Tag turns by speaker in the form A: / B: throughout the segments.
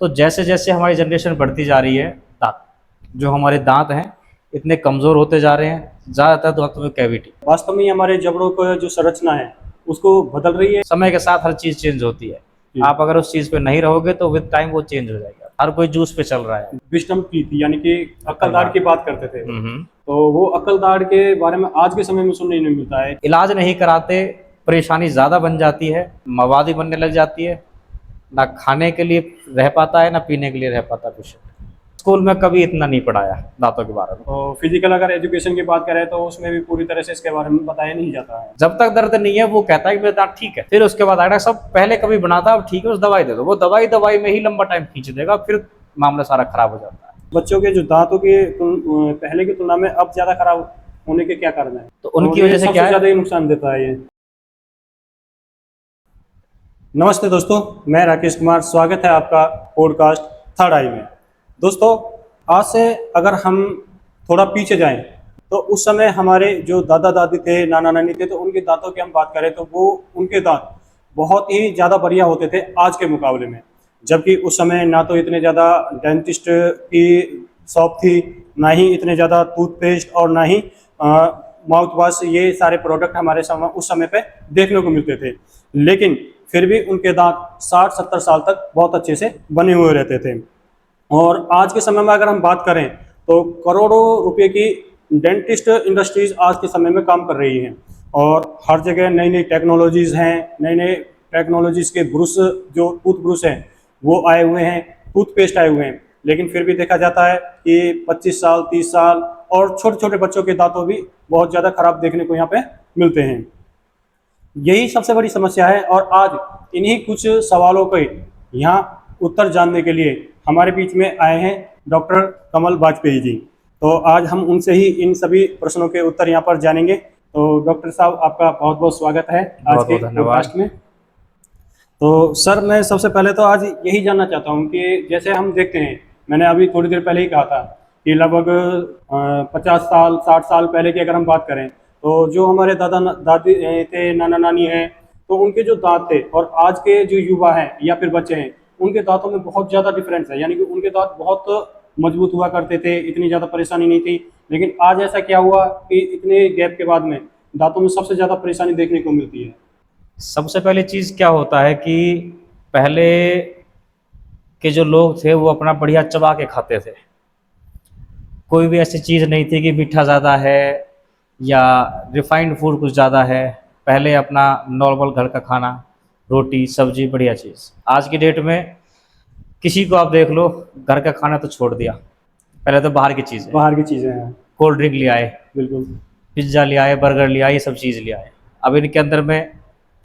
A: तो जैसे जैसे हमारी जनरेशन बढ़ती जा रही है, दांत जो हमारे दांत हैं इतने कमज़ोर होते जा रहे हैं, ज़्यादातर दांतों में कैविटी।
B: वास्तव में हमारे जबड़ों का जो संरचना है उसको बदल रही है।
A: समय के साथ हर चीज़ चेंज होती है। आप अगर उस चीज़ पे नहीं रहोगे तो विद टाइम वो चेंज हो जाएगा। हर कोई जूस पे चल रहा है।
B: विजडम टीथ यानी कि अक्ल दाढ़ की बात करते थे,
A: हम्म।
B: तो वो अक्ल दाढ़ के बारे में आज के समय में सुनने नहीं मिलता है।
A: इलाज नहीं कराते, परेशानी ज़्यादा बन जाती है, मवादी बनने लग जाती है, ना खाने के लिए रह पाता है ना पीने के लिए रह पाता पेशेंट। स्कूल में कभी इतना नहीं पढ़ाया दांतों के बारे में।
B: तो फिजिकल अगर एजुकेशन की बात करें तो उसमें भी पूरी तरह से इसके बारे में बताया नहीं जाता है।
A: जब तक दर्द नहीं है वो कहता है कि मेरा दांत ठीक है, फिर उसके बाद आएगा सब पहले कभी बनाता अब ठीक है, उस दवाई दे दो, वो दवाई में ही लंबा टाइम खींच देगा, फिर मामला सारा खराब हो जाता है।
B: बच्चों के जो दांतों के पहले की तुलना में अब ज्यादा खराब होने के क्या कारण है?
A: तो उनकी
B: और ये
A: वजह से
B: सबसे
A: क्या है?
B: ज्यादा ही नुकसान देता है ये। नमस्ते दोस्तों, मैं राकेश कुमार, स्वागत है आपका पॉडकास्ट थर्ड आई में। दोस्तों, आज से अगर हम थोड़ा पीछे जाएं तो उस समय हमारे जो दादा दादी थे, नाना नानी थे, तो उनके दांतों की हम बात करें तो वो उनके दांत बहुत ही ज़्यादा बढ़िया होते थे आज के मुकाबले में। जबकि उस समय ना तो इतने ज़्यादा डेंटिस्ट की शॉप थी, ना ही इतने ज़्यादा टूथपेस्ट और ना ही माउथ वॉश, ये सारे प्रोडक्ट हमारे उस समय पे देखने को मिलते थे। लेकिन फिर भी उनके दांत 60-70 साल तक बहुत अच्छे से बने हुए रहते थे। और आज के समय में अगर हम बात करें तो करोड़ों रुपए की डेंटिस्ट इंडस्ट्रीज आज के समय में काम कर रही हैं और हर जगह नई नई टेक्नोलॉजीज़ हैं, नई नई टेक्नोलॉजीज़ के ब्रुश, जो टूथ ब्रुश हैं वो आए हुए हैं, टूथपेस्ट आए हुए हैं। लेकिन फिर भी देखा जाता है कि 25 साल, 30 साल और छोटे छोटे बच्चों के दांतों भी बहुत ज़्यादा खराब देखने को यहाँ पे मिलते हैं। यही सबसे बड़ी समस्या है और आज इन्हीं कुछ सवालों के यहाँ उत्तर जानने के लिए हमारे बीच में आए हैं डॉक्टर कमल वाजपेयी जी। तो आज हम उनसे ही इन सभी प्रश्नों के उत्तर यहाँ पर जानेंगे। तो डॉक्टर साहब, आपका बहुत बहुत स्वागत है आज के पॉडकास्ट में। तो सर, मैं सबसे पहले तो आज यही जानना चाहता हूँ कि जैसे हम देखते हैं, मैंने अभी थोड़ी देर पहले ही कहा था कि लगभग 50 साल 60 साल पहले की अगर हम बात करें तो जो हमारे दादा दादी थे, नाना नानी हैं, तो उनके जो दांत थे और आज के जो युवा हैं या फिर बच्चे हैं, उनके दांतों में बहुत ज़्यादा डिफरेंस है। यानी कि उनके दांत बहुत मजबूत हुआ करते थे, इतनी ज़्यादा परेशानी नहीं थी। लेकिन आज ऐसा क्या हुआ कि इतने गैप के बाद में दांतों में सबसे ज़्यादा परेशानी देखने को मिलती है?
A: सबसे पहली चीज़ क्या होता है कि पहले के जो लोग थे वो अपना बढ़िया चबा के खाते थे। कोई भी ऐसी चीज़ नहीं थी कि मीठा ज़्यादा है या रिफाइंड फूड कुछ ज़्यादा है। पहले अपना नॉर्मल घर का खाना, रोटी सब्जी, बढ़िया चीज़। आज की डेट में किसी को आप देख लो, घर का खाना तो छोड़ दिया, पहले तो बाहर की चीज़ें,
B: बाहर की चीज़ें हैं।
A: कोल्ड ड्रिंक ले आए,
B: बिल्कुल।
A: पिज्ज़ा ले आए, बर्गर ले आए, ये सब चीज़ ले आए। अब इनके अंदर में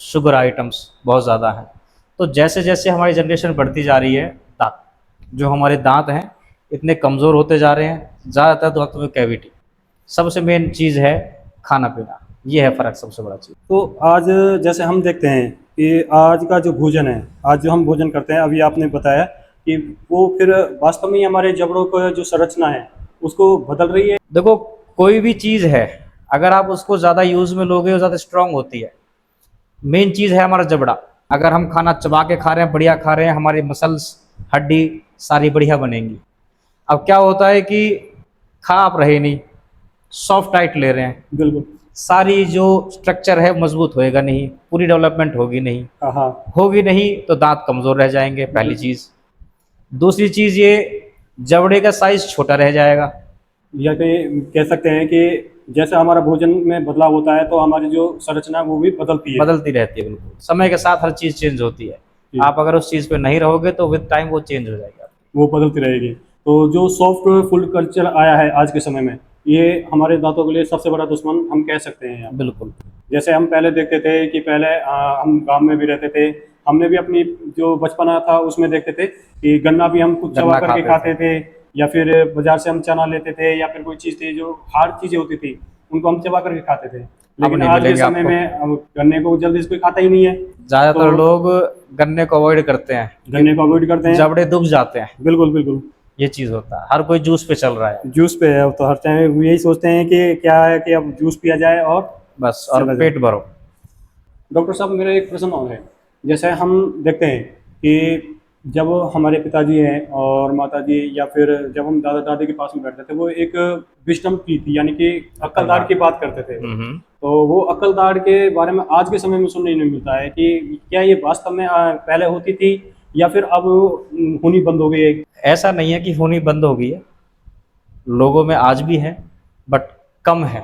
A: शुगर आइटम्स बहुत ज़्यादा हैं। तो जैसे जैसे हमारी जनरेशन बढ़ती जा रही है, दांत जो हमारे दांत हैं इतने कमज़ोर होते जा रहे हैं, ज़्यादातर दांतों में कैविटी। सबसे मेन चीज़ है खाना पीना, ये है फ़र्क सबसे बड़ा चीज़।
B: तो आज जैसे हम देखते हैं कि आज का जो भोजन है, आज जो हम भोजन करते हैं, अभी आपने बताया कि वो फिर वास्तव में हमारे जबड़ों का जो संरचना है उसको बदल रही है।
A: देखो, कोई भी चीज़ है अगर आप उसको ज़्यादा यूज़ में लोगे वो ज़्यादा स्ट्रांग होती है। मेन चीज़ है हमारा जबड़ा। अगर हम खाना चबा के खा रहे हैं, बढ़िया खा रहे हैं, हमारी मसल्स, हड्डी सारी बढ़िया बनेंगी। अब क्या होता है कि खा आप रहे नहीं, सॉफ्ट डाइट ले रहे हैं,
B: बिल्कुल।
A: सारी जो स्ट्रक्चर है मजबूत होएगा नहीं, पूरी डेवलपमेंट होगी नहीं।
B: हाँ।
A: होगी नहीं तो दांत कमज़ोर रह जाएंगे, पहली चीज़। दूसरी चीज़, ये जबड़े का साइज छोटा रह जाएगा।
B: या कह सकते हैं कि जैसे हमारा भोजन में बदलाव होता है तो हमारी जो संरचना है वो भी
A: बदलती रहती है, बिल्कुल। समय के साथ हर चीज़ चेंज होती है। आप अगर उस चीज़ पे नहीं रहोगे तो विद टाइम वो चेंज हो जाएगी,
B: वो बदलती रहेगी। तो जो सॉफ्ट फूड कल्चर आया है आज के समय में, ये हमारे दांतों के लिए सबसे बड़ा दुश्मन हम कह सकते हैं।
A: बिल्कुल।
B: जैसे हम पहले देखते थे कि पहले हम गांव में भी रहते थे, हमने भी अपनी जो बचपना था उसमें देखते थे कि गन्ना भी हम खुद चबा करके खाते थे, या फिर बाजार से हम चना लेते थे, या फिर कोई चीज़ थी जो हार्ड चीज़ें होती थी उनको हम चबा करके खाते थे। लेकिन आज के समय में अब गन्ने को जल्दी से कोई खाता ही नहीं है।
A: ज़्यादातर लोग गन्ने को अवॉइड करते हैं,
B: जबड़े
A: दुब जाते हैं।
B: बिल्कुल बिल्कुल,
A: ये चीज़ होता है। हर कोई जूस पे चल रहा है,
B: जूस पे है। तो हर टाइम यही सोचते हैं कि क्या है कि अब जूस पिया जाए और
A: बस, और पेट भरो।
B: डॉक्टर साहब, मेरा एक प्रश्न और है। जैसे हम देखते हैं कि जब हमारे पिताजी हैं और माताजी या फिर जब हम दादा दादी के पास में बैठते थे, वो एक विजडम की थी, यानी कि अक्लदार की बात करते थे। तो वो अक्लदार के बारे में आज के समय में सुनने नहीं मिलता है कि क्या ये वास्तव में पहले होती थी या फिर अब होनी बंद हो गई है।
A: ऐसा नहीं है कि होनी बंद हो गई है, लोगों में आज भी है, बट कम है।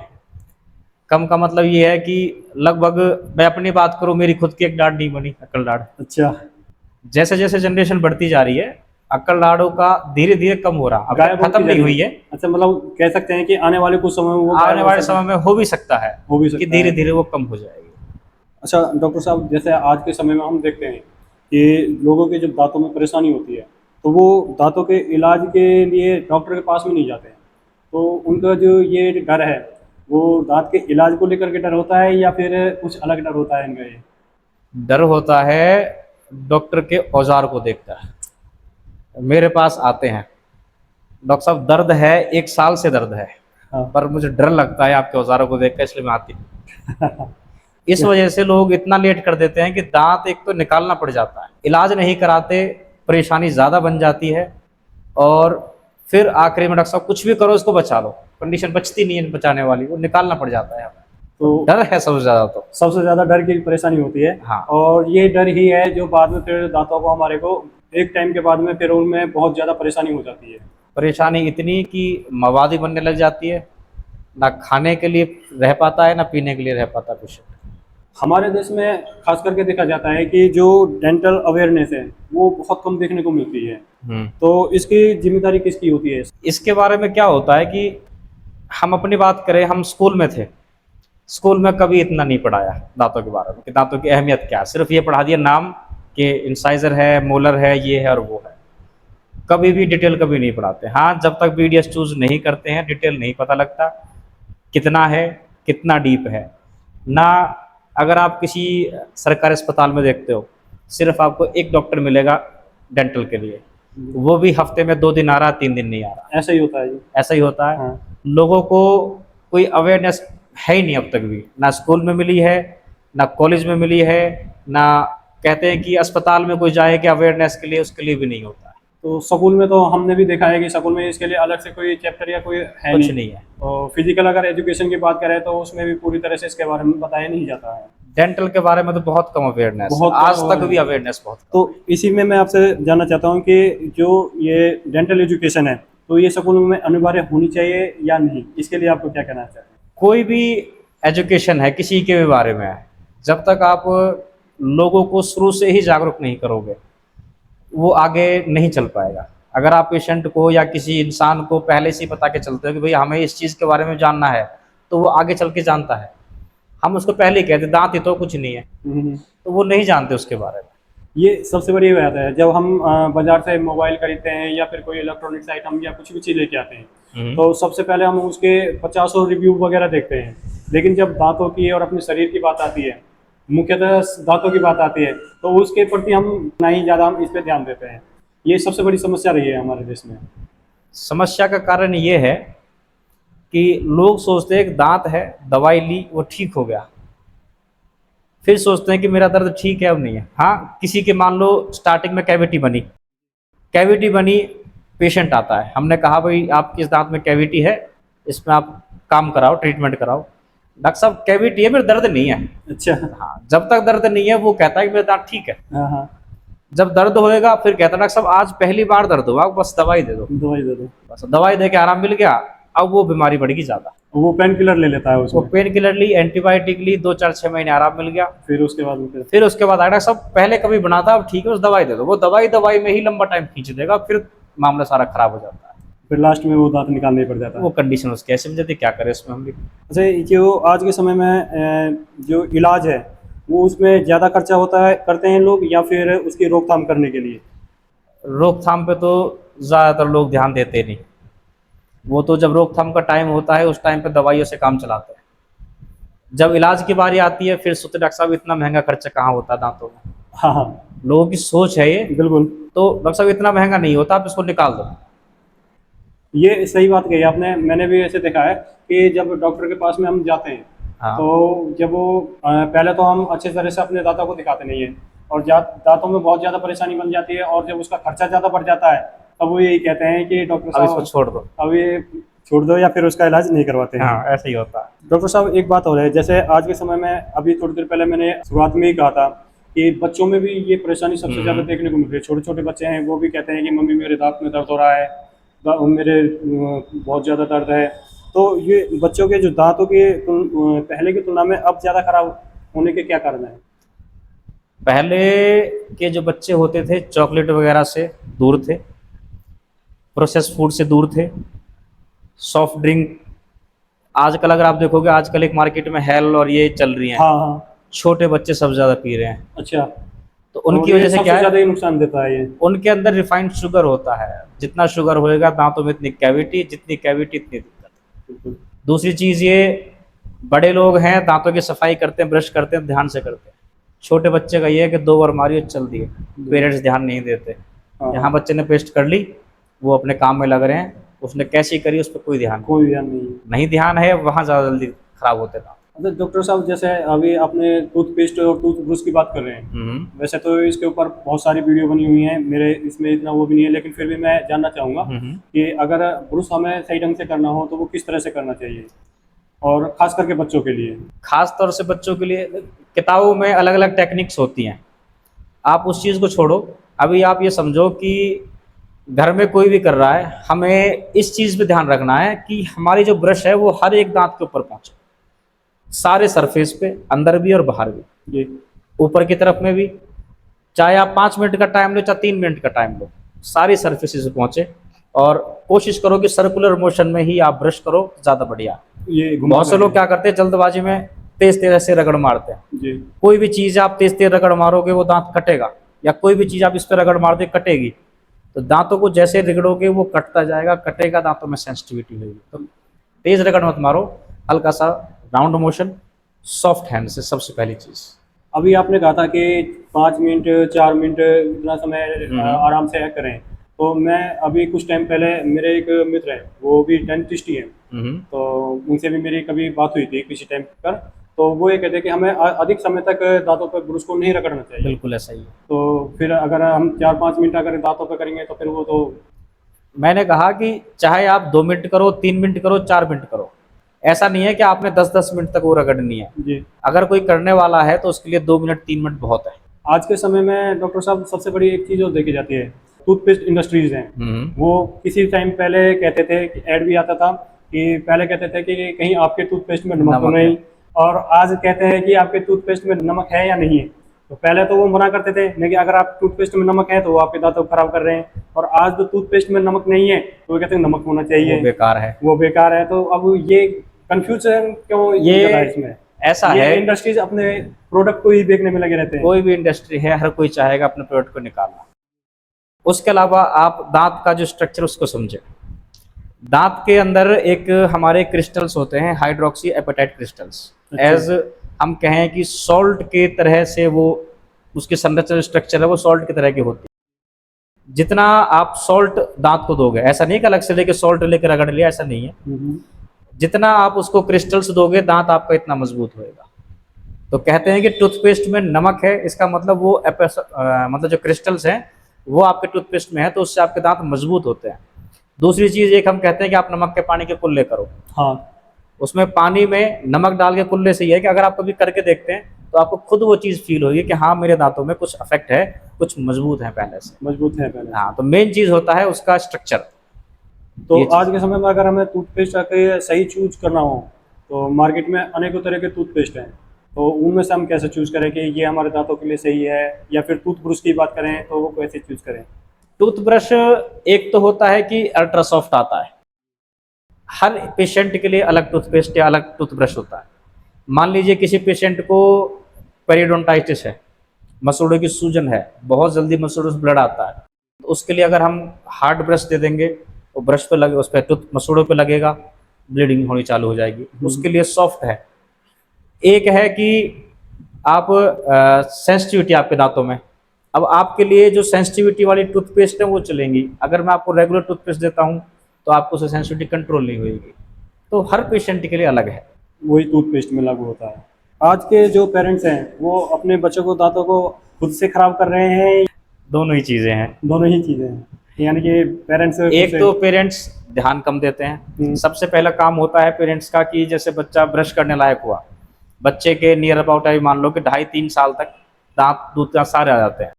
A: कम का मतलब ये है कि लगभग, मैं अपनी बात करूं, मेरी खुद की एक डांट नहीं बनी अक्ल डांट।
B: अच्छा,
A: जैसे जैसे जनरेशन बढ़ती जा रही है, अक्ल डांटों का धीरे धीरे कम हो रहा, अब
B: गायब
A: तक खत्म
B: होती जा
A: नहीं
B: रही
A: हुई है।
B: अच्छा, मतलब कह सकते हैं कि आने वाले कुछ समय में वो गायब
A: आने
B: हो
A: वाले
B: सकती
A: समय में हो भी सकता है
B: हो भी
A: कि
B: सकता
A: धीरे
B: है।
A: धीरे वो कम हो जाएगी।
B: अच्छा डॉक्टर साहब, जैसे आज के समय में हम देखते हैं कि लोगों के जब दांतों में परेशानी होती है तो वो दांतों के इलाज के लिए डॉक्टर के पास में नहीं जाते हैं। तो उनका जो ये डर है, वो दांत के इलाज को लेकर के डर होता है या फिर कुछ अलग डर होता है इनका? ये
A: डर होता है डॉक्टर के औजार को देखकर। मेरे पास आते हैं, डॉक्टर साहब दर्द है, 1 साल से दर्द है,
B: हाँ।
A: पर मुझे डर लगता है आपके औजारों को देखकर, इसलिए मैं आती हूँ। इस वजह से लोग इतना लेट कर देते हैं कि दांत एक तो निकालना पड़ जाता है, इलाज नहीं कराते, परेशानी ज़्यादा बन जाती है, और फिर आखिरी में डॉक्टर साहब कुछ भी करो इसको बचा लो, कंडीशन बचती नहीं है बचाने वाली, वो निकालना पड़ जाता है। तो
B: तो
A: डर है सबसे ज़्यादा तो।
B: सबसे ज़्यादा डर की परेशानी होती है।
A: हाँ।
B: और ये डर ही है जो बाद में फिर दांतों को हमारे को एक टाइम के बाद में फिर उनमें बहुत ज़्यादा परेशानी हो जाती है।
A: परेशानी इतनी कि मवादी बनने लग जाती है, ना खाने के लिए रह पाता है ना पीने के लिए रह पाता पेशेंट।
B: हमारे देश में खास करके देखा जाता है कि जो डेंटल अवेयरनेस है वो बहुत कम देखने को मिलती है। तो इसकी जिम्मेदारी किसकी होती है?
A: इसके बारे में क्या होता है कि हम अपनी बात करें, हम स्कूल में थे, स्कूल में कभी इतना नहीं पढ़ाया दांतों के बारे में कि दांतों की अहमियत क्या है, सिर्फ ये पढ़ा दिया नाम कि इंसाइजर है, मोलर है, ये है और वो है। कभी भी डिटेल कभी नहीं पढ़ाते। हाँ, जब तक बीडीएस चूज नहीं करते हैं डिटेल नहीं पता लगता कितना है, कितना डीप है ना। अगर आप किसी सरकारी अस्पताल में देखते हो, सिर्फ आपको एक डॉक्टर मिलेगा डेंटल के लिए, वो भी हफ्ते में 2 दिन आ रहा, 3 दिन नहीं आ रहा।
B: ऐसा ही होता है जी।
A: ऐसा ही होता है।
B: हाँ।
A: लोगों को कोई अवेयरनेस है ही नहीं अब तक भी, ना स्कूल में मिली है, ना कॉलेज में मिली है, ना कहते हैं कि अस्पताल में कोई जाए कि अवेयरनेस के लिए, उसके लिए भी नहीं होता है।
B: तो स्कूल में तो हमने भी देखा है कि स्कूल में इसके लिए अलग से कोई चैप्टर या कोई है
A: कुछ नहीं है।
B: और फिजिकल अगर एजुकेशन की बात करें तो उसमें भी पूरी तरह से इसके बारे में बताया नहीं जाता है।
A: डेंटल के बारे में तो बहुत कम अवेयरनेस,
B: बहुत कम
A: आज तक भी
B: awareness।
A: अवेयरनेस बहुत कम।
B: तो इसी में मैं आपसे जानना चाहता हूँ कि जो ये डेंटल एजुकेशन है तो ये स्कूल में अनिवार्य होनी चाहिए या नहीं, इसके लिए आपको क्या कहना चाहते हैं?
A: कोई भी एजुकेशन है किसी के भी बारे में है, जब तक आप लोगों को शुरू से ही जागरूक नहीं करोगे वो आगे नहीं चल पाएगा। अगर आप पेशेंट को या किसी इंसान को पहले से ही पता के चलते हो कि भाई हमें इस चीज़ के बारे में जानना है, तो वो आगे चल के जानता है। हम उसको पहले ही कहते दांत ही तो कुछ नहीं है, तो वो नहीं जानते उसके बारे में।
B: ये सबसे बड़ी बात है, जब हम बाजार से मोबाइल खरीदते हैं या फिर कोई इलेक्ट्रॉनिक्स आइटम या कुछ भी चीज़ लेके आते हैं तो सबसे पहले हम उसके 50 रिव्यू वगैरह देखते हैं। लेकिन जब दांतों की और अपने शरीर की बात आती है, मुख्यतः दांतों की बात आती है, तो उसके प्रति हम ना ही ज़्यादा हम इस पर ध्यान देते हैं। ये सबसे बड़ी समस्या रही है हमारे देश में।
A: समस्या का कारण ये है कि लोग सोचते हैं कि दांत है, दवाई ली वो ठीक हो गया, फिर सोचते हैं कि मेरा दर्द ठीक है अब नहीं है। हाँ, किसी के मान लो स्टार्टिंग में कैविटी बनी, पेशेंट आता है, हमने कहा भाई आपके इस दांत में कैविटी है, इसमें आप काम कराओ, ट्रीटमेंट कराओ। डॉक्टर साहब कैविटी है, मेरा दर्द नहीं है।
B: अच्छा।
A: हाँ, जब तक दर्द नहीं है वो कहता है कि मेरा दांत ठीक है।
B: हाँ हाँ।
A: जब दर्द होएगा फिर कहता है डॉक्टर साहब आज पहली बार दर्द हुआ, बस दवाई दे दो।
B: दवाई दे दो।
A: बस दवाई दे के आराम मिल गया, अब वो बीमारी बढ़ गई ज़्यादा।
B: वो पेन किलर ले लेता है
A: वो
B: उसमें।
A: पेन किलर ली, एंटीबायोटिक ली, 2 4 6 महीने आराम मिल गया।
B: फिर उसके बाद
A: फिर उसके बाद आएगा सब पहले कभी बना था, अब ठीक है उस दवाई दे दो। वो दवाई में ही लंबा टाइम खींच देगा, फिर मामला सारा खराब हो जाता है।
B: फिर लास्ट में वो दांत निकालना ही पड़ जाता है।
A: वो कंडीशन उसकी ऐसी मुझे क्या करें इसमें हम भी।
B: अच्छा, जो आज के समय में जो इलाज है वो उसमें ज़्यादा खर्चा होता है करते हैं लोग या फिर उसकी रोकथाम करने के लिए?
A: रोकथाम पे तो ज़्यादातर लोग ध्यान देते नहीं, वो तो जब रोकथाम का टाइम होता है उस टाइम पे दवाइयों से काम चलाते हैं। जब इलाज की बारी आती है फिर सोचते डॉक्टर साहब इतना महंगा खर्चा कहाँ होता है दांतों में।
B: हाँ हाँ,
A: लोगों की सोच है ये।
B: बिल्कुल।
A: तो डॉक्टर साहब इतना महंगा नहीं होता, आप इसको निकाल दो।
B: ये सही बात कही आपने। मैंने भी ऐसे देखा है कि जब डॉक्टर के पास में हम जाते हैं
A: हाँ।
B: तो जब वो पहले तो हम अच्छे तरह से अपने दांतों को दिखाते नहीं है और दांतों में बहुत ज़्यादा परेशानी बन जाती है, और जब उसका खर्चा ज़्यादा बढ़ जाता है तब वो यही कहते हैं कि डॉक्टर
A: अब इसको
B: साहब
A: छोड़ दो।
B: अब ये छोड़ दो, या फिर उसका इलाज नहीं करवाते हैं।
A: हाँ, ऐसा ही होता है।
B: डॉक्टर साहब एक बात हो रही है, जैसे आज के समय में, अभी थोड़ी देर पहले मैंने शुरुआत में ही कहा था कि बच्चों में भी ये परेशानी सबसे ज़्यादा देखने को मिल रही है। छोटे छोटे बच्चे हैं, वो भी कहते हैं कि मम्मी मेरे दांत में दर्द हो रहा है, मेरे बहुत ज़्यादा दर्द है। तो ये बच्चों के जो दांतों के पहले की तुलना में अब ज़्यादा खराब होने के क्या कारण है?
A: पहले के जो बच्चे होते थे चॉकलेट वगैरह से दूर थे, प्रोसेस फूड से दूर थे, सॉफ्ट ड्रिंक, आजकल अगर आप देखोगे आजकल एक मार्केट में हेल और ये चल रही हैं,
B: हाँ हाँ।
A: छोटे बच्चे सब ज़्यादा पी रहे हैं।
B: अच्छा।
A: तो उनकी
B: और ये
A: वजह से
B: सबसे
A: क्या
B: ज़्यादा
A: है,
B: ही नुकसान देता है ये।
A: उनके अंदर रिफाइंड शुगर होता है, जितना शुगर होएगा दांतों में इतनी कैविटी, जितनी कैविटी इतनी दिक्कत।
B: बिल्कुल।
A: दूसरी चीज़ ये, बड़े लोग हैं दांतों की सफाई करते हैं, ब्रश करते हैं, ध्यान से करते हैं। छोटे बच्चे का ये है कि 2 बार मारियो चल दिए, पेरेंट्स ध्यान नहीं देते।
B: हाँ,
A: यहाँ बच्चे ने पेस्ट कर ली, वो अपने काम में लग रहे हैं, उसने कैसी करी उस पर कोई ध्यान नहीं।
B: कोई ध्यान नहीं है।
A: नहीं ध्यान है, वहाँ ज़्यादा जल्दी खराब होते दांत।
B: अच्छा डॉक्टर साहब, जैसे अभी आपने टूथपेस्ट और टूथब्रश की बात कर रहे हैं, वैसे तो इसके ऊपर बहुत सारी वीडियो बनी हुई हैं, मेरे इसमें इतना वो भी नहीं है, लेकिन फिर भी मैं जानना चाहूँगा कि अगर ब्रश हमें सही ढंग से करना हो तो वो किस तरह से करना चाहिए, और खास करके बच्चों के लिए।
A: खास तौर से बच्चों के लिए किताबों में अलग अलग टेक्निक्स होती हैं, आप उस चीज़ को छोड़ो। अभी आप ये समझो कि घर में कोई भी कर रहा है, हमें इस चीज़ पे ध्यान रखना है कि हमारी जो ब्रश है वो हर एक दांत के ऊपर पहुंचे, सारे सरफेस पे, अंदर भी और बाहर भी,
B: जी।
A: ऊपर की तरफ में भी। चाहे आप 5 मिनट का टाइम लो, चाहे 3 मिनट का टाइम लो, सारी सरफेसेस पे पहुंचे। और कोशिश करो कि सर्कुलर मोशन में ही आप ब्रश करो, ज़्यादा बढ़िया।
B: ये घुमा
A: बहुत से लोग क्या करते हैं, जल्दबाजी में तेज तेज ऐसे रगड़ मारते हैं।
B: जी।
A: कोई भी चीज़ आप तेज तेज रगड़ मारोगे वो दांत कटेगा, या कोई भी चीज़ आप इस पर रगड़ मार दे कटेगी। तो दांतों को जैसे रगड़ोगे वो कटता जाएगा, कटेगा, दांतों में सेंसिटिविटी होगी। तो तेज रगड़ मत मारो, हल्का सा राउंड मोशन, सॉफ्ट हैंड से, सबसे पहली चीज़।
B: अभी आपने कहा था कि 5 मिनट 4 मिनट इतना समय आराम से करें, तो मैं अभी कुछ टाइम पहले, मेरे एक मित्र हैं, वो भी डेंटिस्ट ही हैं, तो उनसे भी मेरी कभी बात हुई थी किसी टाइम पर, तो वो ये कहते हैं कि हमें अधिक समय तक दांतों पर ब्रश को नहीं रगड़ना चाहिए।
A: बिल्कुल ऐसा ही है।
B: तो फिर अगर हम 4-5 मिनट अगर दांतों पर करेंगे तो फिर वो तो।
A: मैंने कहा कि चाहे आप 2 मिनट करो, 3 मिनट करो, 4 मिनट करो, ऐसा नहीं है कि आपने 10-10 मिनट तक वो रगड़नी है।
B: जी।
A: अगर कोई करने वाला है तो उसके लिए 2 मिनट 3 मिनट बहुत है।
B: आज के समय में डॉक्टर साहब सबसे बड़ी एक चीज़ और देखी जाती है, टूथपेस्ट इंडस्ट्रीज हैं, वो किसी टाइम पहले कहते थे कि ऐड भी आता था कि पहले कहते थे कि कहीं आपके टूथपेस्ट में नमक तो
A: नमक है।
B: नहीं, और आज कहते हैं कि आपके टूथपेस्ट में नमक है या नहीं है। तो पहले तो वो मना करते थे, लेकिन अगर आप टूथपेस्ट में नमक है तो वो आपके दांतों को खराब कर रहे हैं, और आज जो टूथपेस्ट में नमक नहीं है तो वो कहते हैं नमक होना
A: वो
B: चाहिए,
A: बेकार है।
B: वो बेकार है। तो अब ये कंफ्यूजन क्यों
A: ये
B: चला है इसमें?
A: ऐसा
B: ये
A: है,
B: इंडस्ट्रीज अपने प्रोडक्ट को ही देखने में लगे रहते हैं।
A: कोई भी इंडस्ट्री है, हर कोई चाहेगा अपने प्रोडक्ट को निकालना। उसके अलावा आप दांत का जो स्ट्रक्चर उसको समझे। दांत के अंदर एक हमारे क्रिस्टल्स होते हैं, हाइड्रोक्सी एपेटाइट क्रिस्टल्स।
B: अच्छा।
A: एज हम कहें कि सॉल्ट के तरह से वो, उसकी संरचना स्ट्रक्चर है वो सॉल्ट की तरह की होती है। जितना आप सॉल्ट दांत को दोगे, ऐसा नहीं कि अलग से लेके सॉल्ट लेकर रगड़ लिया, ऐसा नहीं है। जितना आप उसको क्रिस्टल्स दोगे दांत आपका इतना मजबूत होएगा। तो कहते हैं कि टूथपेस्ट में नमक है, इसका मतलब वो मतलब जो क्रिस्टल्स हैं वो आपके टूथपेस्ट में है, तो उससे आपके दांत मजबूत होते हैं। दूसरी चीज़ एक हम कहते हैं कि आप नमक के पानी के कुल्ले करो।
B: हाँ।
A: उसमें पानी में नमक डाल के कुल्ले से ये है कि अगर आप कभी करके देखते हैं तो आपको खुद वो चीज़ फील होगी कि हाँ मेरे दांतों में कुछ अफेक्ट है, कुछ मजबूत है पहले से।
B: मजबूत है पहले।
A: हाँ, तो मेन चीज़ होता है उसका स्ट्रक्चर।
B: तो आज के समय में अगर हमें टूथपेस्ट का सही चूज करना हो तो मार्केट में अनेकों तरह के टूथपेस्ट हैं, तो उनमें से हम कैसे चूज करें कि ये हमारे दांतों के लिए सही है, या फिर टूथब्रश की बात करें तो वो कैसे चूज करें?
A: टूथब्रश एक तो होता है कि अल्ट्रा सॉफ्ट आता है, हर पेशेंट के लिए अलग टूथपेस्ट या अलग टूथब्रश होता है। मान लीजिए किसी पेशेंट को पेरिडोंटाइटिस है, मसूड़ों की सूजन है, बहुत जल्दी मसूड़ों से ब्लड आता है, तो उसके लिए अगर हम हार्ड ब्रश दे देंगे तो ब्रश पे लगे, उस पर टूथ मसूड़ों पे लगेगा, ब्लीडिंग होनी चालू हो जाएगी। उसके लिए सॉफ्ट है। एक है कि आप सेंसिटिविटी आपके दांतों में, अब आपके लिए जो सेंसिटिविटी वाली टूथपेस्ट है वो चलेंगी। अगर मैं आपको रेगुलर टूथपेस्ट देता हूँ तो आपको उससे सेंसिटिविटी कंट्रोल नहीं होगी। तो हर पेशेंट के लिए अलग है।
B: वही टूथपेस्ट में लागू होता है। आज के जो पेरेंट्स हैं वो अपने बच्चों को दांतों को खुद से खराब कर रहे हैं,
A: दोनों ही चीज़ें हैं।
B: दोनों ही चीज़ें हैं, यानी कि पेरेंट्स
A: एक तो पेरेंट्स ध्यान कम देते हैं। सबसे पहला काम होता है पेरेंट्स का कि जैसे बच्चा ब्रश करने लायक हुआ, बच्चे के नियर अबाउट अभी मान लो कि 2.5-3 साल तक दांत दूध का सारे आ जाते हैं,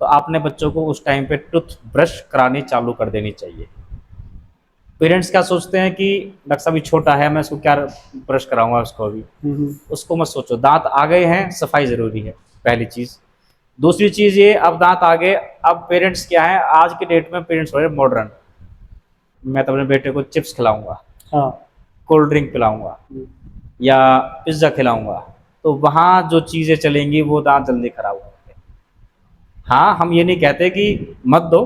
A: तो आपने बच्चों को उस टाइम पे टूथ ब्रश करानी चालू कर देनी चाहिए। पेरेंट्स क्या सोचते हैं कि डॉक्टर साहब ये छोटा है, मैं इसको क्या ब्रश कराऊंगा उसको अभी। उसको मत सोचो, दांत आ गए हैं, सफाई ज़रूरी है पहली चीज़। दूसरी चीज़ ये, अब दांत आ गए, अब पेरेंट्स क्या है आज के डेट में, पेरेंट्स हो रहे मॉडर्न। मैं तो अपने बेटे को चिप्स खिलाऊंगा,
B: हाँ,
A: कोल्ड ड्रिंक पिलाऊंगा या पिज्ज़ा खिलाऊंगा, तो वहाँ जो चीज़ें चलेंगी वो दांत जल्दी खराब होंगे। हाँ, हम ये नहीं कहते कि मत दो,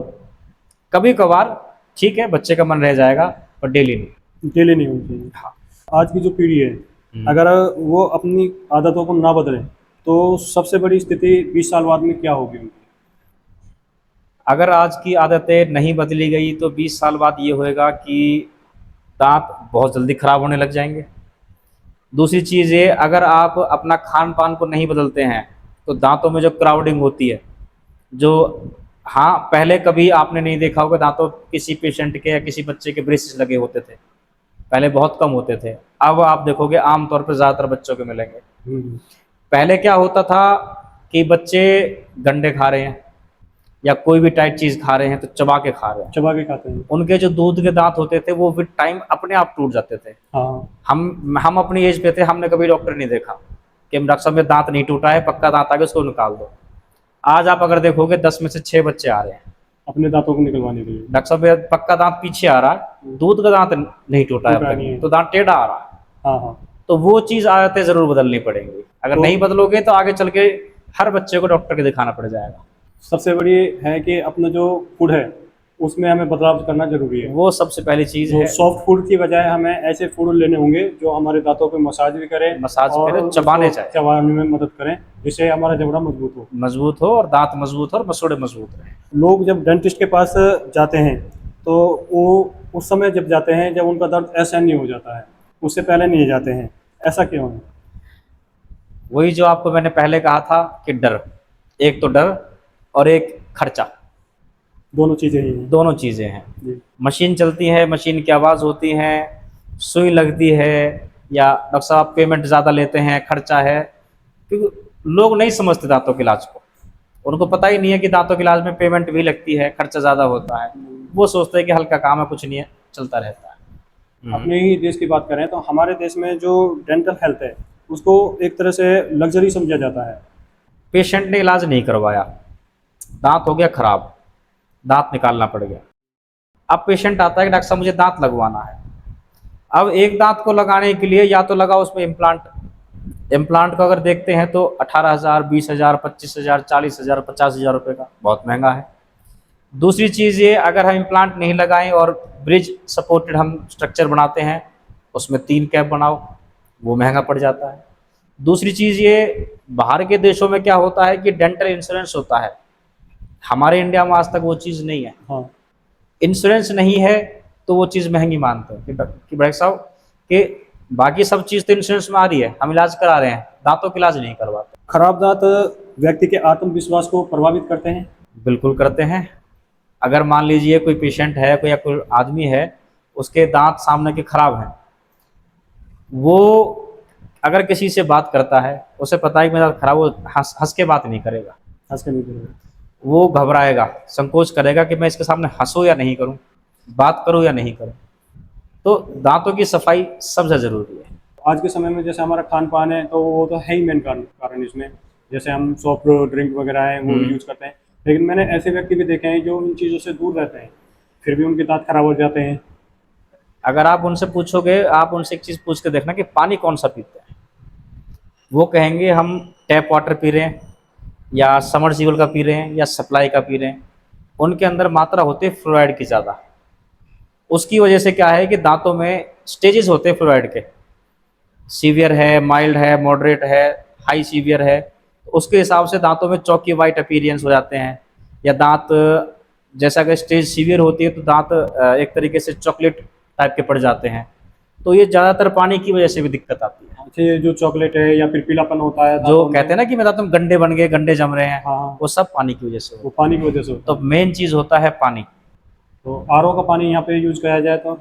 A: कभी कभार ठीक है, बच्चे का मन रह जाएगा, पर डेली नहीं।
B: डेली नहीं होनी चाहिए।
A: हाँ।
B: आज की जो पीढ़ी है, अगर वो अपनी आदतों को ना बदले तो सबसे बड़ी स्थिति 20 साल बाद में क्या होगी उनकी?
A: अगर आज की आदतें नहीं बदली गई तो 20 साल बाद ये होएगा कि दांत बहुत जल्दी खराब होने लग जाएंगे। दूसरी चीज़ ये, अगर आप अपना खान पान को नहीं बदलते हैं तो दांतों में जो क्राउडिंग होती है, जो, हाँ, पहले कभी आपने नहीं देखा होगा दांतों किसी पेशेंट के या किसी बच्चे के ब्रेसेस लगे होते थे, पहले बहुत कम होते थे। अब आप देखोगे आमतौर पर ज़्यादातर बच्चों के मिलेंगे। पहले क्या होता था कि बच्चे गंडे खा रहे हैं या कोई भी टाइट चीज़ खा रहे हैं तो चबा के खा रहे हैं,
B: चबा के खाते हैं।
A: उनके जो दूध के दांत होते थे वो विद टाइम अपने आप टूट जाते थे।
B: हाँ,
A: हम अपनी एज पे थे, हमने कभी डॉक्टर नहीं देखा कि डॉक्टर साहब में दांत नहीं टूटा है, पक्का दांत आ गया, उसको निकाल दो। आज आप अगर देखोगे 10 में से 6 बच्चे आ रहे हैं
B: अपने दांतों को निकलवाने के लिए।
A: डॉक्टर साहब पक्का दांत पीछे आ रहा है, दूध का दांत नहीं टूटा है अब
B: टूटा
A: तक,
B: नहीं है।
A: तो दांत टेढ़ा आ रहा है।
B: हाँ हाँ,
A: तो वो चीज़ आदतें ज़रूर बदलनी पड़ेंगी। अगर
B: तो
A: नहीं बदलोगे तो आगे चल के हर बच्चे को डॉक्टर के दिखाना पड़ जाएगा।
B: सबसे बड़ी है कि अपना जो फूड है उसमें हमें बदलाव करना जरूरी है।
A: वो सबसे पहली चीज़
B: तो
A: है।
B: सॉफ्ट फूड की बजाय हमें ऐसे फूड लेने होंगे जो हमारे दांतों पे मसाज भी करें,
A: मसाज
B: और
A: करें, चबाने
B: उसको
A: चाहिए,
B: चबाने में मदद करें, जिससे हमारा जबड़ा मजबूत हो।
A: और दांत मजबूत हो और मसूड़े मजबूत रहे।
B: लोग जब डेंटिस्ट के पास जाते हैं तो वो उस समय जब जाते हैं जब उनका दर्द ऐसा नहीं हो जाता है, उससे पहले नहीं जाते हैं, ऐसा क्यों है?
A: वही जो आपको मैंने पहले कहा था कि डर, एक तो डर और एक खर्चा,
B: दोनों चीज़ें ही हैं।
A: दोनों चीज़ें हैं।
B: जी।
A: मशीन चलती है, मशीन की आवाज़ होती है, सुई लगती है, या डॉक्टर साहब पेमेंट ज़्यादा लेते हैं, खर्चा है, क्योंकि लोग नहीं समझते दांतों के इलाज को। उनको पता ही नहीं है कि दांतों के इलाज में पेमेंट भी लगती है, खर्चा ज़्यादा होता है। वो सोचते हैं कि हल्का काम है, कुछ नहीं है, चलता रहता है।
B: अपने ही देश की बात करें तो हमारे देश में जो डेंटल हेल्थ है उसको एक तरह से लग्जरी समझा जाता है।
A: पेशेंट ने इलाज नहीं करवाया, दांत हो गया खराब, दांत निकालना पड़ गया। अब पेशेंट आता है कि डॉक्टर साहब मुझे दांत लगवाना है। अब एक दांत को लगाने के लिए या तो लगाओ उसमें इम्प्लांट, इम्प्लांट को अगर देखते हैं तो 18,000, 20,000, 25,000, 40,000, 50,000 रुपये का, बहुत महंगा है। दूसरी चीज़ ये, अगर हम इम्प्लांट नहीं लगाएं और ब्रिज सपोर्टेड हम स्ट्रक्चर बनाते हैं, उसमें 3 कैप बनाओ, वो महंगा पड़ जाता है। दूसरी चीज़ ये, बाहर के देशों में क्या होता है कि डेंटल इंश्योरेंस होता है, हमारे इंडिया में आज तक वो चीज़ नहीं है।
B: हाँ,
A: इंश्योरेंस नहीं है तो वो चीज़ महंगी मानते हैं कि भाई साहब कि बाकी सब चीज़ तो इंश्योरेंस में आ रही है, हम इलाज करा रहे हैं, दांतों का इलाज नहीं करवाते।
B: खराब दांत व्यक्ति के आत्मविश्वास को प्रभावित करते हैं।
A: बिल्कुल करते हैं। अगर मान लीजिए कोई पेशेंट है, कोई या कोई आदमी है, उसके दांत सामने के खराब हैं, वो अगर किसी से बात करता है, उसे पता है कि मेरा दांत खराब, वो हंस के बात नहीं करेगा,
B: हंस के नहीं करेगा।
A: वो घबराएगा, संकोच करेगा कि मैं इसके सामने हंसूं या नहीं करूं, बात करूं या नहीं करूं। तो दांतों की सफाई सबसे ज़रूरी है।
B: आज के समय में जैसे हमारा खान पान है तो वो तो है ही मेन कारण इसमें, जैसे हम सॉफ्ट ड्रिंक वगैरह है वो यूज़ करते हैं, लेकिन मैंने ऐसे व्यक्ति भी देखे हैं जो इन चीज़ों से दूर रहते हैं, फिर भी उनके दांत खराब हो जाते हैं।
A: अगर आप उनसे पूछोगे, आप उनसे एक चीज़ पूछ के देखना कि पानी कौन सा पीते हैं, वो कहेंगे हम टैप वाटर पी रहे हैं, या समरसीबल का पी रहे हैं, या सप्लाई का पी रहे हैं। उनके अंदर मात्रा होती है फ्लोराइड की ज़्यादा। उसकी वजह से क्या है कि दांतों में स्टेजेस होते हैं फ्लोराइड के, सीवियर है, माइल्ड है, मॉडरेट है, हाई सीवियर है, उसके हिसाब से दांतों में चौकी वाइट अपीरियंस हो जाते हैं, या दांत जैसा अगर स्टेज सीवियर होती है तो दांत एक तरीके से चॉकलेट टाइप के पड़ जाते हैं। तो ये ज़्यादातर पानी की वजह से भी दिक्कत आती है।
B: अच्छा, ये जो चॉकलेट है या फिर पीलापन होता है
A: जो
B: दांतों में,
A: कहते हैं ना कि मेरे दांतों में गड्ढे बन गए, गड्ढे जम रहे हैं,
B: हाँ,
A: वो सब पानी की वजह से
B: वो
A: होता
B: पानी की वजह से
A: है।
B: होता
A: तो
B: है।
A: मेन चीज़ होता है पानी।
B: तो आरओ का पानी यहाँ पे यूज किया जाए तो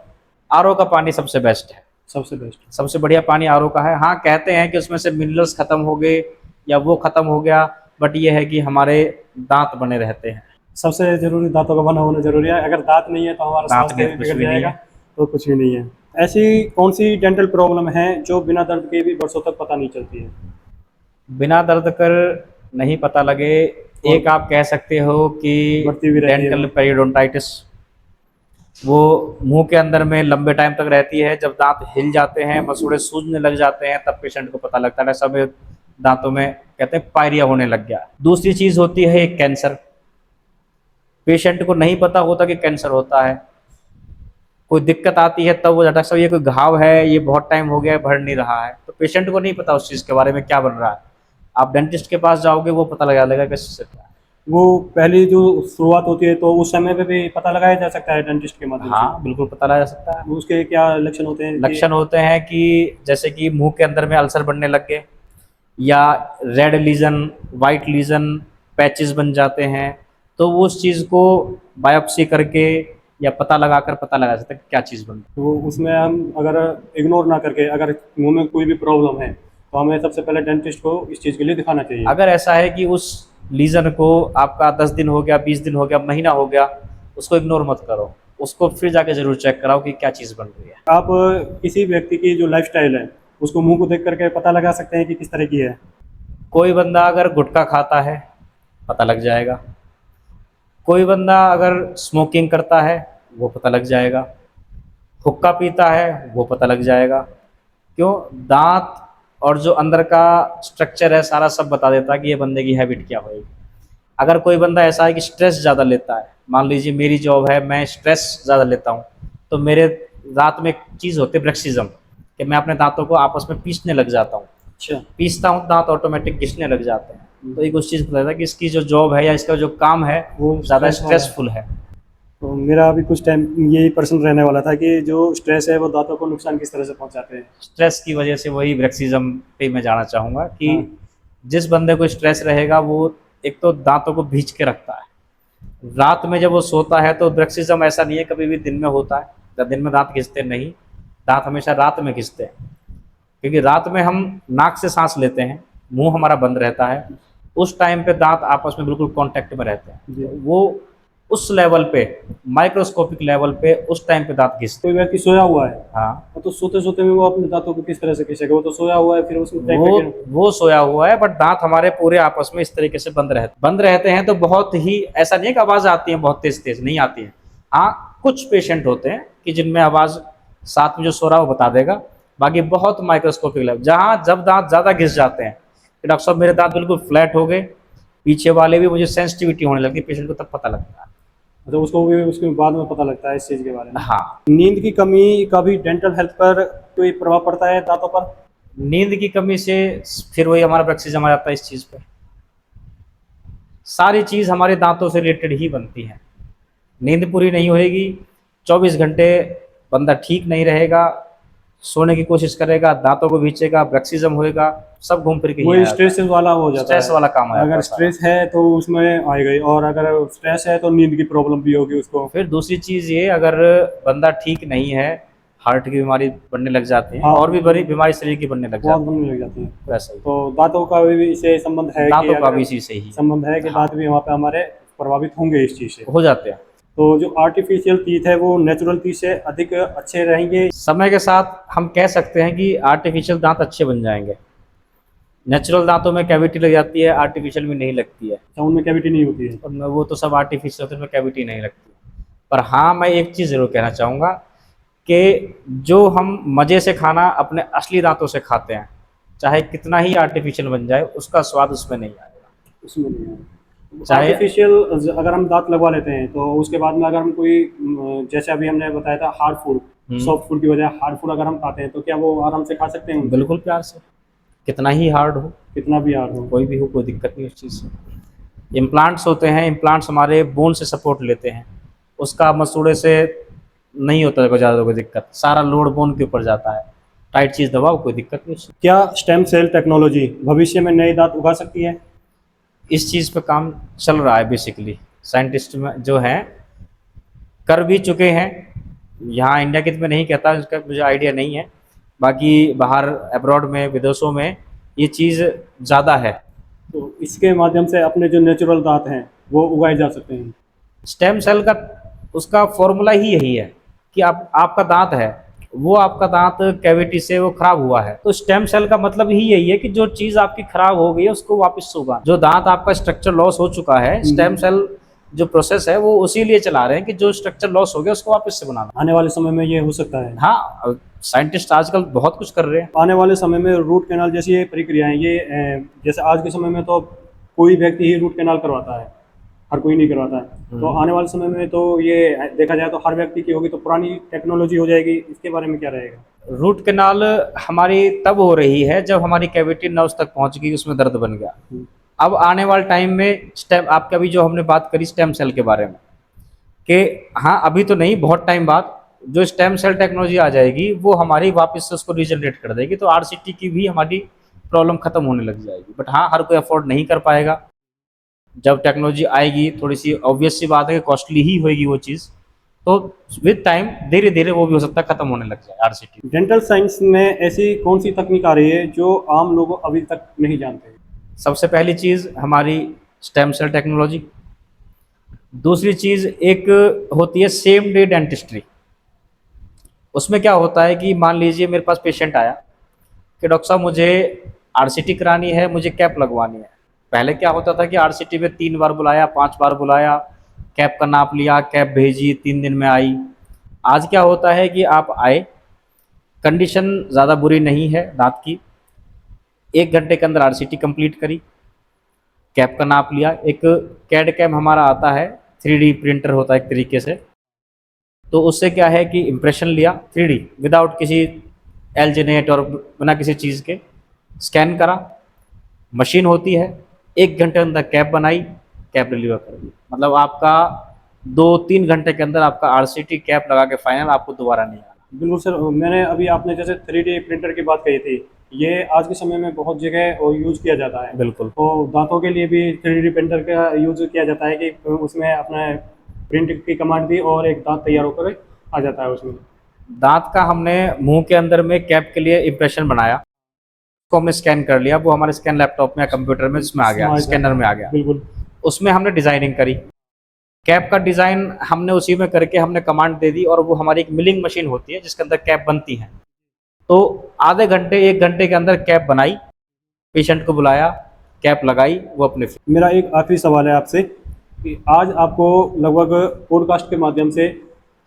A: आरओ का पानी सबसे बेस्ट है,
B: सबसे बेस्ट।
A: सबसे बढ़िया पानी आरओ का है। हाँ, कहते हैं कि उसमें से मिनरल्स खत्म हो गए या वो खत्म हो गया, बट ये है कि हमारे दांत बने रहते हैं।
B: सबसे जरूरी दांतों का बना होना जरूरी है। अगर दांत नहीं है तो हमारा
A: दांत
B: स्वास्थ्य
A: नहीं तो कुछ
B: बिगड़
A: भी नहीं
B: जाएगा,
A: है।
B: तो कुछ भी नहीं है। ऐसी कौन सी डेंटल प्रॉब्लम है जो बिना दर्द के भी वर्षों तक पता नहीं चलती है?
A: बिना दर्द कर नहीं पता लगे, एक आप कह सकते हो कि
B: बढ़ती भी रहती है
A: डेंटल
B: वो।
A: पेरियोडोंटाइटिस। वो मुंह के अंदर में लंबे टाइम तक रहती है। जब दांत हिल जाते हैं, मसूड़े सूजने लग जाते हैं, तब पेशेंट को पता लगता है सब दांतों में कहते हैं पायरिया होने लग गया। दूसरी चीज होती है एक कैंसर। पेशेंट को नहीं पता होता कि कैंसर होता है, कोई दिक्कत आती है तब वो डॉक्टर साहब ये कोई घाव है, ये बहुत टाइम हो गया भर नहीं रहा है, तो पेशेंट को नहीं पता उस चीज़ के बारे में क्या बन रहा है। आप डेंटिस्ट के पास जाओगे, वो पता लगा लेगा कि इससे क्या है।
B: वो पहली जो शुरुआत होती है तो उस समय पे भी पता लगाया जा सकता है डेंटिस्ट के माध्यम
A: हाँ, बिल्कुल पता लगा सकता है।
B: से। उसके क्या लक्षण होते हैं?
A: लक्षण होते हैं कि जैसे कि मुंह के अंदर में अल्सर बनने लग गए, या red lesion, white lesion, patches बन जाते हैं, तो वो उस चीज़ को बायोप्सी करके या पता लगा सकते हैं कि क्या चीज़ बन रही है।
B: तो उसमें हम अगर इग्नोर ना करके, अगर मुंह में कोई भी प्रॉब्लम है तो हमें सबसे पहले डेंटिस्ट को इस चीज़ के लिए दिखाना चाहिए।
A: अगर ऐसा है कि उस लीजन को आपका 10 दिन हो गया, 20 दिन हो गया, महीना हो गया, उसको इग्नोर मत करो, उसको फिर जाके जरूर चेक कराओ कि क्या चीज़ बन रही है।
B: आप किसी व्यक्ति की जो लाइफस्टाइल है उसको मुंह को देख करके पता लगा सकते हैं कि किस तरह की है?
A: कोई बंदा अगर गुटखा खाता है, पता लग जाएगा। कोई बंदा अगर स्मोकिंग करता है, वो पता लग जाएगा। हुक्का पीता है, वो पता लग जाएगा। क्यों? दांत और जो अंदर का स्ट्रक्चर है सारा सब बता देता है कि ये बंदे की हैबिट क्या होगी। अगर कोई बंदा ऐसा है कि स्ट्रेस ज़्यादा लेता है, मान लीजिए मेरी जॉब है, मैं स्ट्रेस ज़्यादा लेता हूँ, तो मेरे दांत में एक चीज़ होती है ब्रेक्सिज्म, कि मैं अपने दांतों को आपस में पीसने लग जाता हूँ।
B: अच्छा।
A: पीसता हूँ, दांत ऑटोमेटिक घिसने लग जाते हैं। तो एक उस चीज़ को लगता है कि इसकी जो जॉब है या इसका जो काम है
B: वो
A: ज़्यादा
B: stress वाला है।
A: स्ट्रेसफुल है।
B: तो मेरा अभी कुछ टाइम यही प्रश्न रहने वाला था कि जो स्ट्रेस है वो दांतों को नुकसान किस तरह से पहुंचाते हैं?
A: स्ट्रेस की वजह से वही ब्रेक्सिज्म पे मैं जाना चाहूँगा कि
B: हाँ।
A: जिस बंदे को स्ट्रेस रहेगा वो एक तो दांतों को भींच के रखता है। रात में जब वो सोता है तो ब्रेक्सिज्म ऐसा नहीं है कभी भी दिन में होता है, जब दिन में दांत घिसते नहीं, दांत हमेशा रात में घिसते हैं, क्योंकि रात में हम नाक से सांस लेते हैं, मुंह हमारा बंद रहता है, उस टाइम पे दांत आपस में बिल्कुल कांटेक्ट में रहते
B: जी।
A: हैं। वो उस लेवल पे, माइक्रोस्कोपिक लेवल पे उस टाइम पे दांत घिसते
B: कोई व्यक्ति सोया हुआ है,
A: हैं। हाँ,
B: तो सोते सोते में वो अपने दांतों को किस तरह से घिसेगा? वो तो सोया हुआ है, फिर उसमें देख
A: वो
B: करके
A: वो सोया हुआ है, बट दांत हमारे पूरे आपस में इस तरीके से बंद रहते हैं। तो बहुत ही ऐसा नहीं है कि आवाज़ आती है बहुत तेज तेज, नहीं आती है। हाँ, कुछ पेशेंट होते हैं कि जिनमें आवाज़ साथ में जो सो रहा है वो बता देगा, बाकी बहुत माइक्रोस्कोपिक लेवल। जहाँ जब दांत ज़्यादा घिस जाते हैं कि डॉक्टर साहब मेरे दांत बिल्कुल फ्लैट हो गए, पीछे वाले भी, मुझे सेंसिटिविटी होने लगती है, पेशेंट को तब पता लगता है।
B: मतलब उसको भी उसके बाद में पता लगता है इस चीज़ के बारे में।
A: हाँ,
B: नींद की कमी का भी डेंटल हेल्थ पर कोई प्रभाव पड़ता है दांतों पर?
A: नींद की कमी से फिर वही हमारा ब्रेक्सिज्म आ जाता है इस चीज़ पे। सारी चीज़ हमारे दांतों से रिलेटेड ही बनती है। नींद पूरी नहीं होएगी, 24 घंटे बंदा ठीक नहीं रहेगा, सोने की कोशिश करेगा, दांतों को खींचेगा, ब्रेक्सिज्म होएगा, सब घूम फिर के ही
B: वही
A: आया
B: स्ट्रेस वाला हो जाता
A: स्ट्रेस
B: है।
A: वाला काम है।
B: अगर स्ट्रेस है तो उसमें आएगा ही, और अगर स्ट्रेस है तो नींद की प्रॉब्लम भी होगी उसको।
A: फिर दूसरी चीज़ ये, अगर बंदा ठीक नहीं है, हार्ट की बीमारी बढ़ने लग जाती है,
B: हाँ,
A: और भी बड़ी बीमारी शरीर की बढ़ने लग
B: बहुत
A: जाती
B: बनने लग जाती है।
A: है। वैसा ही
B: तो दांतों का भी इससे संबंध है कि
A: दांतों का
B: अगर
A: भी इसी से ही
B: संबंध है कि
A: हाँ।
B: दांत भी वहाँ पे हमारे प्रभावित होंगे इस चीज़ से।
A: हो जाते हैं।
B: तो जो आर्टिफिशियल टीथ है वो नेचुरल टीथ से अधिक अच्छे रहेंगे?
A: समय के साथ हम कह सकते हैं कि आर्टिफिशियल दांत अच्छे बन जाएंगे। नेचुरल दांतों में कैविटी लग जाती है, आर्टिफिशियल में नहीं लगती है।
B: अच्छा, उनमें कैविटी नहीं होती है?
A: और वो तो सब आर्टिफिशियल होते हैं, उसमें कैविटी नहीं लगती। पर हाँ, मैं एक चीज़ ज़रूर कहना चाहूँगा कि जो हम मज़े से खाना अपने असली दांतों से खाते हैं, चाहे कितना ही आर्टिफिशियल बन जाए, उसका स्वाद उसमें नहीं आएगा।
B: उसमें नहीं है।
A: चाहे
B: आर्टिफिशियल अगर हम दांत लगवा लेते हैं तो उसके बाद में अगर हम कोई जैसे अभी हमने बताया था हार्ड फूड, सॉफ्ट फूड की वजह हार्ड फूड अगर हम खाते हैं तो क्या वो आराम से खा सकते हैं उनसे?
A: बिल्कुल प्यार से, कितना ही हार्ड हो,
B: कितना भी हार्ड हो।
A: कोई भी हो, कोई दिक्कत नहीं उस चीज़ से। इम्प्लांट्स होते हैं, इम्प्लांट्स हमारे बोन से सपोर्ट लेते हैं, उसका मसूड़े से नहीं होता है कोई ज़्यादा कोई दिक्कत, सारा लोड बोन के ऊपर जाता है, टाइट चीज़ दबाओ कोई दिक्कत नहीं उससे।
B: क्या स्टेम सेल टेक्नोलॉजी भविष्य में नए दांत उगा सकती है?
A: इस चीज़ पे काम चल रहा है बेसिकली, साइंटिस्ट में जो हैं कर भी चुके हैं। यहाँ इंडिया के में नहीं कहता, इसका मुझे आइडिया नहीं है, बाकी बाहर अब्रॉड में विदेशों में ये चीज़ ज़्यादा है।
B: तो इसके माध्यम से अपने जो नेचुरल दांत हैं वो उगाए जा सकते हैं।
A: स्टेम सेल का उसका फॉर्मूला ही यही है कि आपका दांत है, वो आपका दांत कैविटी से वो खराब हुआ है, तो स्टेम सेल का मतलब ही यही है कि जो चीज़ आपकी खराब हो गई है उसको वापस से उगाना। जो दांत आपका स्ट्रक्चर लॉस हो चुका है, स्टेम सेल जो प्रोसेस है वो उसी लिए चला रहे हैं कि जो स्ट्रक्चर लॉस हो गया उसको वापस से बनाना।
B: आने वाले समय में ये हो सकता है।
A: हाँ, साइंटिस्ट आजकल बहुत कुछ कर रहे हैं।
B: आने वाले समय में रूट कैनाल जैसी ये प्रक्रियाएं, ये जैसे आज के समय में तो कोई व्यक्ति ही रूट कैनाल करवाता है, हर कोई नहीं करवाता है। तो आने वाले समय में तो ये देखा जाए तो हर व्यक्ति की होगी, तो पुरानी टेक्नोलॉजी हो जाएगी। इसके बारे में क्या रहेगा?
A: रूट कैनाल हमारी तब हो रही है जब हमारी कैविटी नर्व्स तक पहुंच गई, उसमें दर्द बन गया। अब आने वाले टाइम में स्टेम, आपका भी जो हमने बात करी स्टेम सेल के बारे में, कि हाँ अभी तो नहीं, बहुत टाइम बाद जो स्टेम सेल टेक्नोलॉजी आ जाएगी वो हमारी वापस से उसको रीजनरेट कर देगी, तो आरसीटी की भी हमारी प्रॉब्लम खत्म होने लग जाएगी। बट हाँ, हर कोई अफोर्ड नहीं कर पाएगा। जब टेक्नोलॉजी आएगी, थोड़ी सी ऑब्वियस सी बात है कि कॉस्टली ही होगी वो चीज़, तो विद टाइम धीरे धीरे वो भी हो सकता है खत्म होने लग जाए आरसीटी।
B: डेंटल साइंस में ऐसी कौन सी तकनीक आ रही है जो आम लोग अभी तक नहीं जानते?
A: सबसे पहली चीज़ हमारी स्टेम सेल टेक्नोलॉजी। दूसरी चीज़ एक होती है सेम डे डेंटिस्ट्री। उसमें क्या होता है कि मान लीजिए मेरे पास पेशेंट आया कि डॉक्टर साहब मुझे आरसीटी करानी है, मुझे कैप लगवानी है। पहले क्या होता था कि आरसीटी में 3 बार बुलाया, 5 बार बुलाया, कैप का नाप लिया, कैप भेजी, 3 दिन में आई। आज क्या होता है कि आप आए, कंडीशन ज़्यादा बुरी नहीं है दांत की, 1 घंटे के अंदर आरसीटी कंप्लीट करी, कैप का नाप लिया। एक कैड कैम हमारा आता है, 3D प्रिंटर होता है एक तरीके से, तो उससे क्या है कि इम्प्रेशन लिया 3D विदाउट किसी एलजीनेट और बिना किसी चीज़ के, स्कैन करा, मशीन होती है, 1 घंटे अंदर कैप बनाई, कैप डिलीवर कर दी। मतलब आपका 2-3 घंटे के अंदर आपका आरसीटी कैप लगा के फाइनल, आपको दोबारा नहीं आना।
B: बिल्कुल सर, मैंने अभी आपने जैसे 3D प्रिंटर की बात कही थी, ये आज के समय में बहुत जगह यूज़ किया जाता है।
A: बिल्कुल।
B: तो दांतों के लिए भी 3D प्रिंटर का यूज़ किया जाता है कि उसमें अपना प्रिंट की कमांड दी और एक दांत तैयार होकर आ जाता है उसमें।
A: दांत का हमने मुंह के अंदर में कैप के लिए इम्प्रेशन बनाया, उसको हमने स्कैन कर लिया, वो हमारे स्कैन लैपटॉप में या कंप्यूटर में इसमें आ गया, स्कैनर में आ गया।
B: बिल्कुल।
A: उसमें हमने डिज़ाइनिंग करी, कैप का डिज़ाइन हमने उसी में करके हमने कमांड दे दी, और वो हमारी एक मिलिंग मशीन होती है जिसके अंदर कैप बनती है। तो आधे घंटे 1 घंटे के अंदर कैप बनाई, पेशेंट को बुलाया, कैप लगाई, वो अपने।
B: मेरा एक आखिरी सवाल है आपसे कि आज आपको लगभग पॉडकास्ट के माध्यम से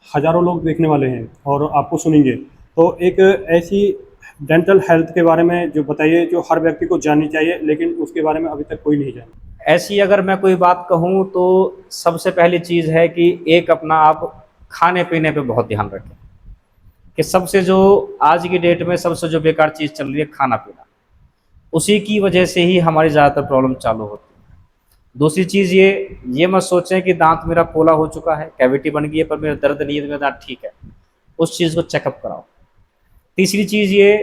B: हज़ारों लोग देखने वाले हैं और आपको सुनेंगे, तो एक ऐसी डेंटल हेल्थ के बारे में जो बताइए जो हर व्यक्ति को जाननी चाहिए लेकिन उसके बारे में अभी तक कोई नहीं जाना।
A: ऐसी अगर मैं कोई बात कहूँ तो सबसे पहली चीज़ है कि एक अपना आप खाने पीने पे बहुत ध्यान रखें, कि सबसे जो आज की डेट में सबसे जो बेकार चीज़ चल रही है खाना पीना, उसी की वजह से ही हमारी ज़्यादातर प्रॉब्लम चालू होती है। दूसरी चीज़ ये मत सोचें कि दांत मेरा पोला हो चुका है, कैविटी बन गई है, पर मेरा दर्द नहीं है, तो मेरा दांत ठीक है, उस चीज़ को चेकअप कराओ। तीसरी चीज़ ये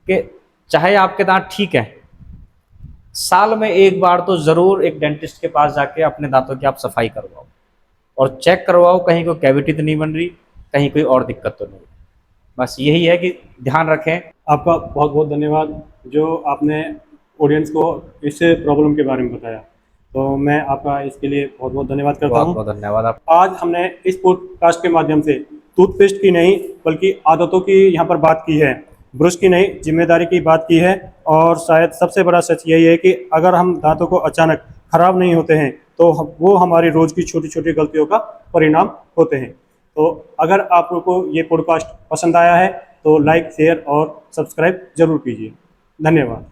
A: कि चाहे आपके दांत ठीक है, साल में 1 बार तो ज़रूर एक डेंटिस्ट के पास जाके अपने दांतों की आप सफाई करवाओ और चेक करवाओ कहीं कोई कैविटी तो नहीं बन रही, कहीं कोई और दिक्कत तो नहीं। बस यही है कि ध्यान रखें।
B: आपका बहुत बहुत धन्यवाद जो आपने ऑडियंस को इस प्रॉब्लम के बारे में बताया, तो मैं आपका इसके लिए बहुत बहुत धन्यवाद करता हूँ।
A: बहुत धन्यवाद आप।
B: आज हमने इस पॉडकास्ट के माध्यम से टूथपेस्ट की नहीं बल्कि आदतों की यहाँ पर बात की है, ब्रश की नहीं जिम्मेदारी की बात की है। और शायद सबसे बड़ा सच यही है कि अगर हम दांतों को अचानक खराब नहीं होते हैं तो वो हमारी रोज़ की छोटी छोटी गलतियों का परिणाम होते हैं। तो अगर आप लोगों को ये पॉडकास्ट पसंद आया है तो लाइक शेयर और सब्सक्राइब जरूर कीजिए। धन्यवाद।